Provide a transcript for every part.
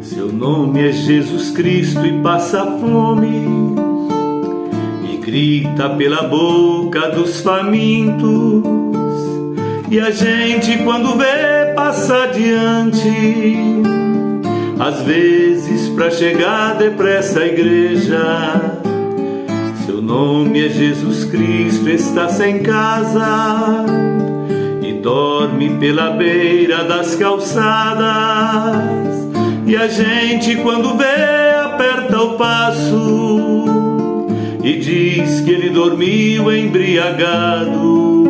Seu nome é Jesus Cristo e passa fome, e grita pela boca dos famintos, e a gente quando vê passa adiante, às vezes pra chegar depressa à igreja. Seu nome é Jesus Cristo, está sem casa e dorme pela beira das calçadas, e a gente quando vê aperta o passo e diz que ele dormiu embriagado.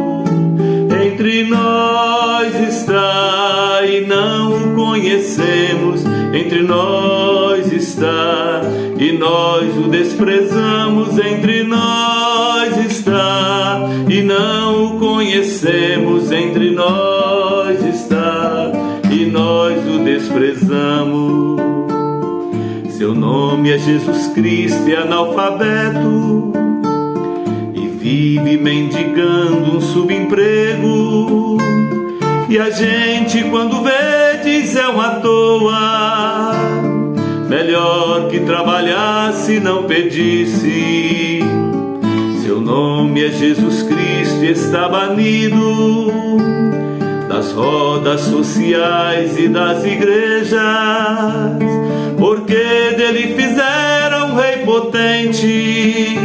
Entre nós está e não o conhecemos, entre nós está e nós o desprezamos, entre nós está e não o conhecemos, entre nós está e nós o desprezamos. Seu nome é Jesus Cristo, é analfabeto e vive mendigando um subemprego, e a gente quando vê diz é uma toa, melhor que trabalhasse e não pedisse. Seu nome é Jesus Cristo e está banido das rodas sociais e das igrejas, porque dele fizeram um rei potente,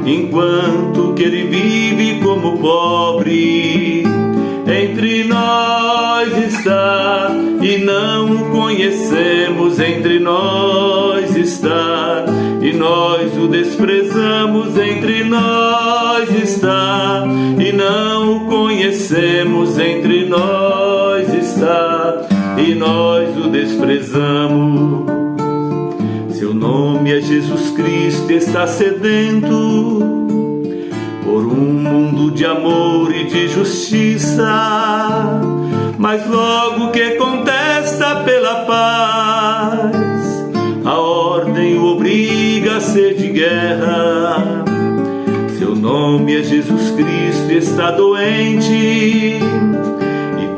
enquanto que ele vive como pobre. Entre nós está e não o conhecemos, entre nós está e nós o desprezamos, entre nós está e não o conhecemos, entre nós está e nós o desprezamos. Seu nome é Jesus Cristo, está sedento por um mundo de amor e de justiça, mas logo que contesta pela paz, a ordem o obriga a ser de guerra. Seu nome é Jesus Cristo, está doente e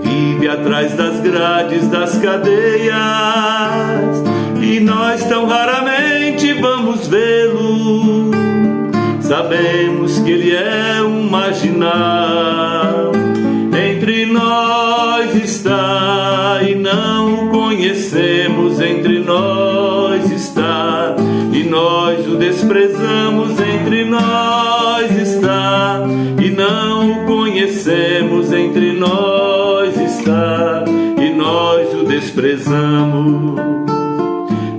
vive atrás das grades das cadeias, e nós tão raramente vamos vê-lo. Sabemos que ele é um marginal, entre nós está e não o conhecemos, entre nós está e nós o desprezamos, entre nós está e não o conhecemos, entre nós está e nós o desprezamos.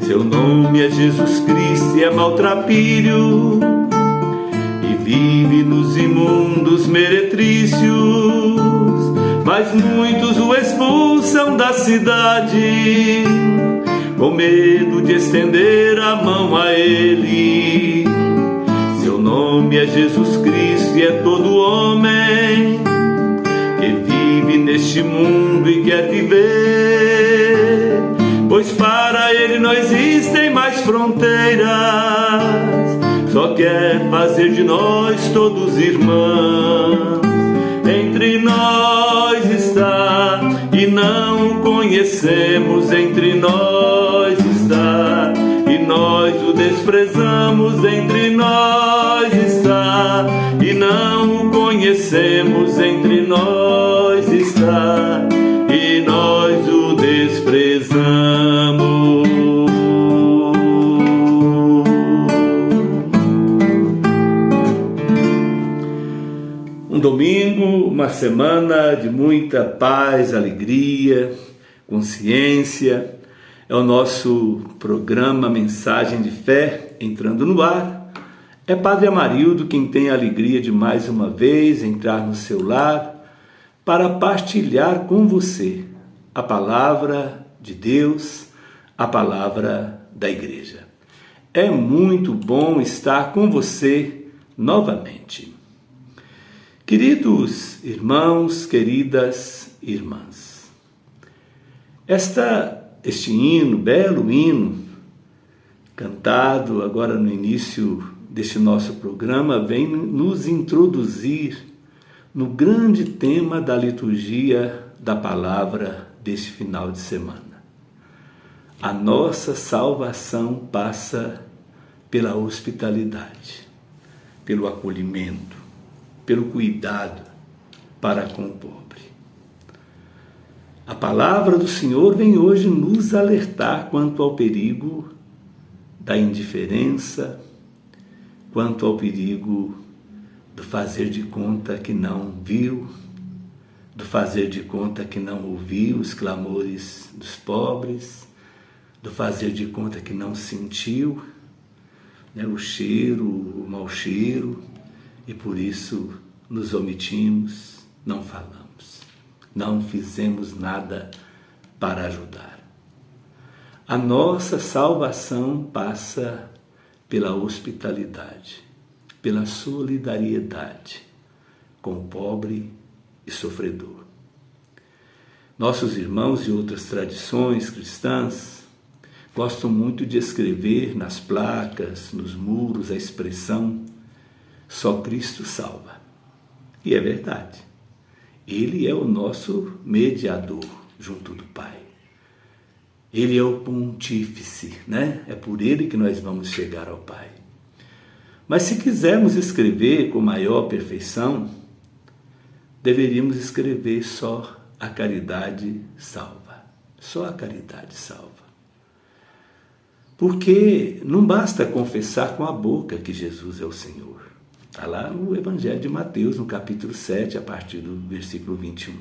Seu nome é Jesus Cristo e é maltrapilho, vive nos imundos meretrícios, mas muitos o expulsam da cidade, com medo de estender a mão a ele. Seu nome é Jesus Cristo e é todo homem que vive neste mundo e quer viver, pois para ele não existem mais fronteiras, só quer fazer de nós todos irmãos. Entre nós está e não o conhecemos, entre nós está e nós o desprezamos, entre nós está e não o conhecemos, entre nós está e nós o desprezamos. Domingo, uma semana de muita paz, alegria, consciência. É o nosso programa Mensagem de Fé entrando no ar. É Padre Amarildo quem tem a alegria de mais uma vez entrar no seu lar para partilhar com você a palavra de Deus, a palavra da Igreja. É muito bom estar com você novamente. Queridos irmãos, queridas irmãs, este hino, belo hino, cantado agora no início deste nosso programa, vem nos introduzir no grande tema da liturgia da palavra deste final de semana. A nossa salvação passa pela hospitalidade, pelo acolhimento, pelo cuidado para com o pobre. A palavra do Senhor vem hoje nos alertar quanto ao perigo da indiferença, quanto ao perigo do fazer de conta que não viu, do fazer de conta que não ouviu os clamores dos pobres, do fazer de conta que não sentiu, né, o cheiro, o mau cheiro, e por isso nos omitimos, não falamos, não fizemos nada para ajudar. A nossa salvação passa pela hospitalidade, pela solidariedade com o pobre e sofredor. Nossos irmãos de outras tradições cristãs gostam muito de escrever nas placas, nos muros, a expressão "só Cristo salva". E é verdade. Ele é o nosso mediador junto do Pai. Ele é o pontífice, né? É por ele que nós vamos chegar ao Pai. Mas se quisermos escrever com maior perfeição, deveríamos escrever só a caridade salva. Só a caridade salva. Porque não basta confessar com a boca que Jesus é o Senhor. Está lá no Evangelho de Mateus, no capítulo 7, a partir do versículo 21.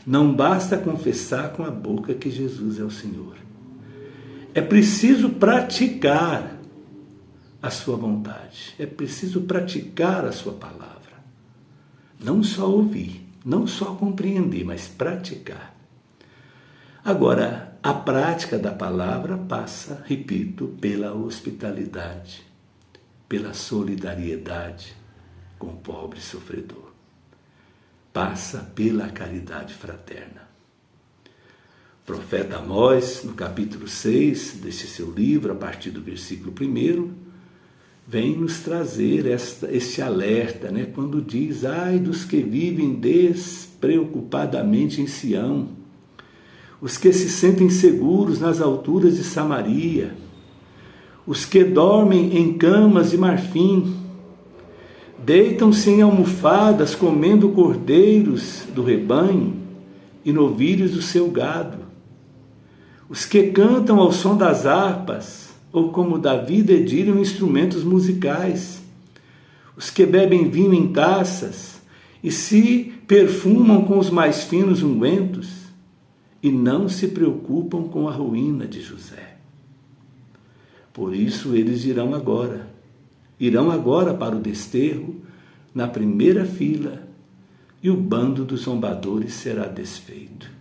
Não basta confessar com a boca que Jesus é o Senhor. É preciso praticar a sua vontade. É preciso praticar a sua palavra. Não só ouvir, não só compreender, mas praticar. Agora, a prática da palavra passa, repito, pela hospitalidade, pela solidariedade com o pobre sofredor. Passa pela caridade fraterna. O profeta Amós, no capítulo 6 deste seu livro, a partir do versículo 1, vem nos trazer este alerta, né? Quando diz: ai dos que vivem despreocupadamente em Sião, os que se sentem seguros nas alturas de Samaria, os que dormem em camas de marfim, deitam-se em almofadas comendo cordeiros do rebanho e novilhos do seu gado, os que cantam ao som das harpas, ou como Davi dedilham instrumentos musicais, os que bebem vinho em taças e se perfumam com os mais finos ungüentos e não se preocupam com a ruína de José. Por isso eles irão agora para o desterro, na primeira fila, e o bando dos zombadores será desfeito.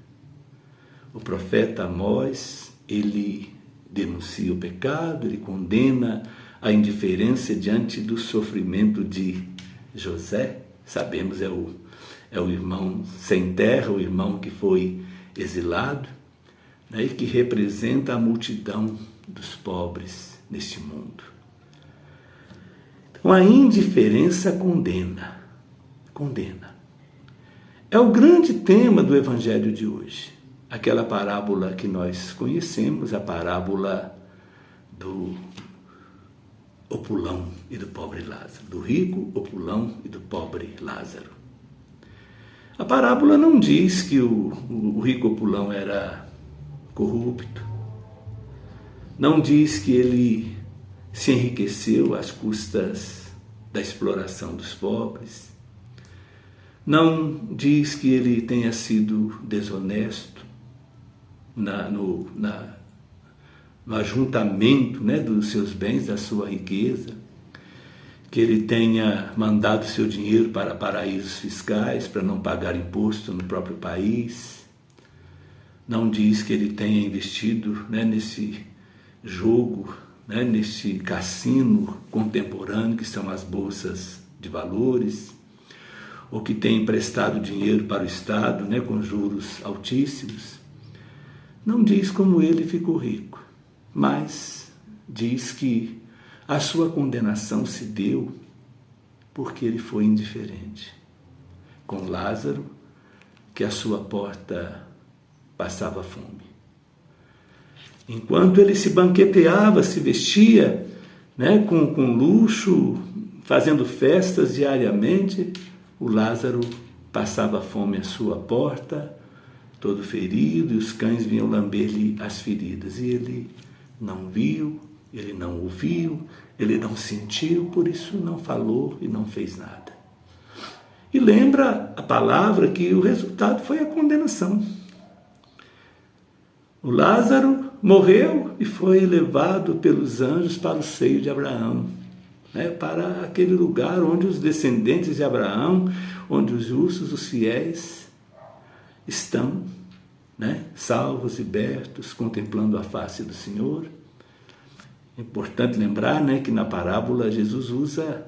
O profeta Amós, ele denuncia o pecado, ele condena a indiferença diante do sofrimento de José. Sabemos, é o irmão sem terra, o irmão que foi exilado, né, e que representa a multidão dos pobres neste mundo. Então, a indiferença condena. É o grande tema do Evangelho de hoje. Aquela parábola que nós conhecemos, a parábola do opulão e do pobre Lázaro, do rico opulão e do pobre Lázaro. A parábola não diz que o rico opulão era corrupto, não diz que ele se enriqueceu às custas da exploração dos pobres, não diz que ele tenha sido desonesto no ajuntamento, né, dos seus bens, da sua riqueza, que ele tenha mandado seu dinheiro para paraísos fiscais para não pagar imposto no próprio país. Não diz que ele tenha investido, né, nesse jogo, né, nesse cassino contemporâneo que são as bolsas de valores, ou que tenha emprestado dinheiro para o Estado, né, com juros altíssimos. Não diz como ele ficou rico, mas diz que a sua condenação se deu porque ele foi indiferente. com Lázaro, que à sua porta passava fome. Enquanto ele se banqueteava, se vestia, né, com luxo, fazendo festas diariamente, o Lázaro passava fome à sua porta, todo ferido, e os cães vinham lamber-lhe as feridas. E ele não viu, ele não ouviu, ele não sentiu, por isso não falou e não fez nada. E lembra a palavra que o resultado foi a condenação. O Lázaro morreu e foi levado pelos anjos para o seio de Abraão, né, para aquele lugar onde os descendentes de Abraão, onde os justos, os fiéis, estão, né, salvos, libertos, contemplando a face do Senhor. É importante lembrar, né, que na parábola Jesus usa,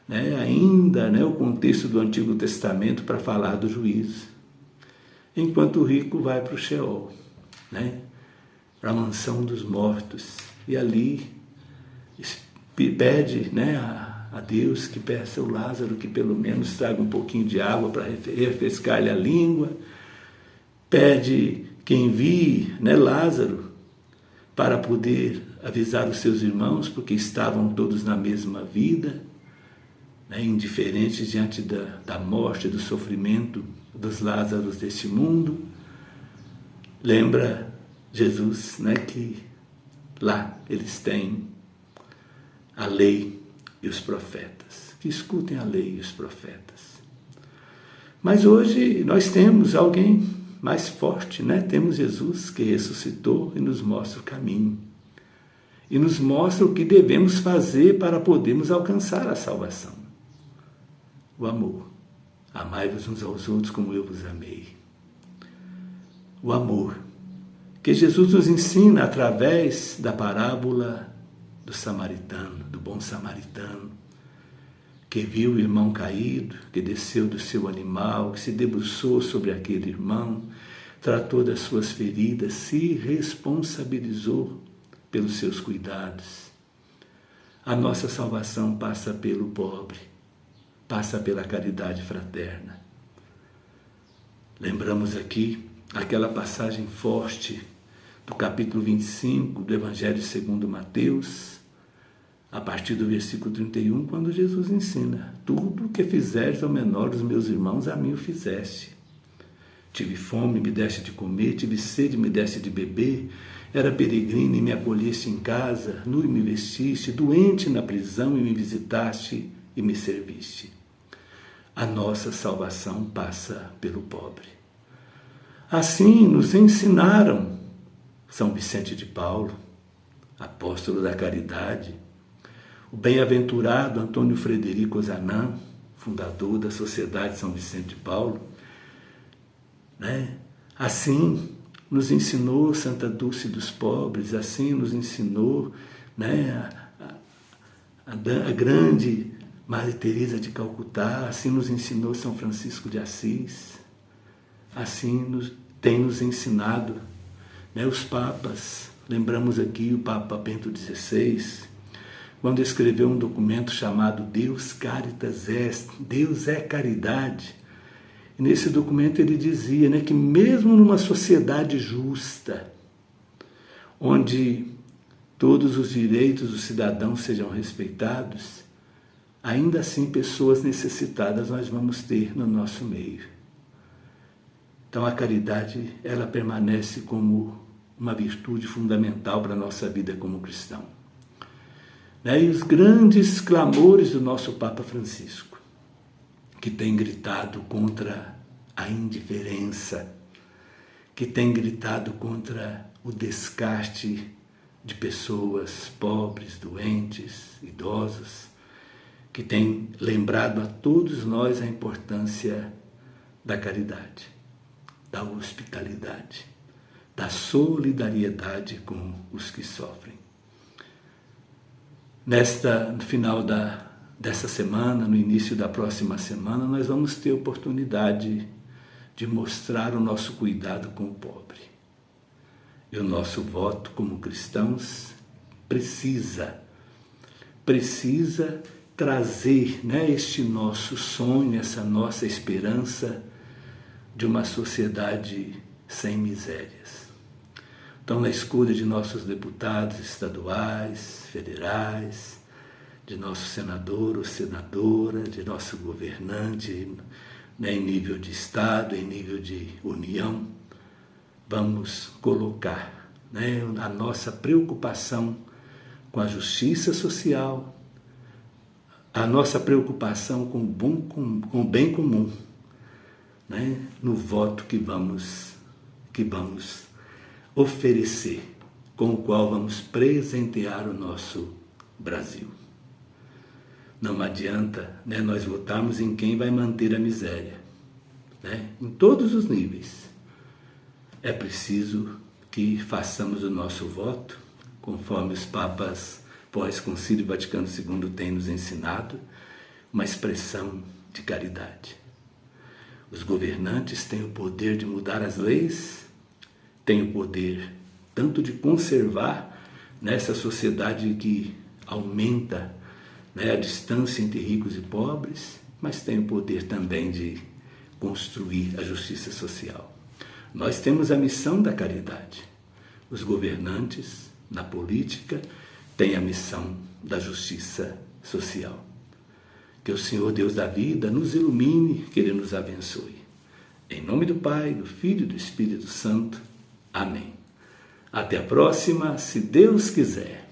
né, ainda, né, o contexto do Antigo Testamento para falar do juízo, enquanto o rico vai para o Sheol, né, para a mansão dos mortos, e ali pede, né, a Deus que peça o Lázaro que pelo menos traga um pouquinho de água para refrescar-lhe a língua, pede que envie, né, Lázaro para poder avisar os seus irmãos, porque estavam todos na mesma vida, né, indiferentes diante da morte, do sofrimento dos Lázaros deste mundo. Lembra Jesus, né, que lá eles têm a lei e os profetas, que escutem a lei e os profetas. Mas hoje nós temos alguém mais forte, né? Temos Jesus que ressuscitou e nos mostra o caminho. E nos mostra o que devemos fazer para podermos alcançar a salvação. O amor. Amai-vos uns aos outros como eu vos amei. O amor que Jesus nos ensina através da parábola do samaritano, do bom samaritano, que viu o irmão caído, que desceu do seu animal, que se debruçou sobre aquele irmão, tratou das suas feridas, se responsabilizou pelos seus cuidados. A nossa salvação passa pelo pobre, passa pela caridade fraterna. Lembramos aqui aquela passagem forte do capítulo 25 do Evangelho segundo Mateus, a partir do versículo 31, quando Jesus ensina: tudo o que fizeres ao menor dos meus irmãos, a mim o fizeste. Tive fome, me deste de comer, tive sede, me deste de beber, era peregrino e me acolheste em casa, nu e me vestiste, doente na prisão e me visitaste e me serviste. A nossa salvação passa pelo pobre. Assim nos ensinaram São Vicente de Paulo, apóstolo da caridade, o bem-aventurado Antônio Frederico Ozanam, fundador da Sociedade São Vicente de Paulo, né? Assim nos ensinou Santa Dulce dos Pobres, assim nos ensinou, né, a grande Maria Teresa de Calcutá, assim nos ensinou São Francisco de Assis, assim tem nos ensinado, né, os papas. Lembramos aqui o Papa Bento XVI, quando escreveu um documento chamado Deus Caritas Est, Deus é caridade. E nesse documento ele dizia, né, que mesmo numa sociedade justa, onde todos os direitos dos cidadãos sejam respeitados, ainda assim pessoas necessitadas nós vamos ter no nosso meio. Então a caridade, ela permanece como uma virtude fundamental para a nossa vida como cristão. E os grandes clamores do nosso Papa Francisco, que tem gritado contra a indiferença, que tem gritado contra o descarte de pessoas pobres, doentes, idosos, que tem lembrado a todos nós a importância da caridade, da hospitalidade, da solidariedade com os que sofrem. No final dessa semana, no início da próxima semana, nós vamos ter oportunidade de mostrar o nosso cuidado com o pobre. E o nosso voto como cristãos precisa trazer, né, este nosso sonho, essa nossa esperança de uma sociedade sem misérias. Então, na escolha de nossos deputados estaduais, federais, de nosso senador ou senadora, de nosso governante, né, em nível de Estado, em nível de União, vamos colocar, né, a nossa preocupação com a justiça social, a nossa preocupação com o bem comum, né, no voto que vamos oferecer, com o qual vamos presentear o nosso Brasil. Não adianta, né, nós votarmos em quem vai manter a miséria, né, em todos os níveis. É preciso que façamos o nosso voto, conforme os papas pós-Concílio Vaticano II têm nos ensinado, uma expressão de caridade. Os governantes têm o poder de mudar as leis, têm o poder tanto de conservar nessa sociedade que aumenta, né, a distância entre ricos e pobres, mas têm o poder também de construir a justiça social. Nós temos a missão da caridade. Os governantes, na política, têm a missão da justiça social. Que o Senhor Deus da vida nos ilumine, que Ele nos abençoe. Em nome do Pai, do Filho e do Espírito Santo. Amém. Até a próxima, se Deus quiser.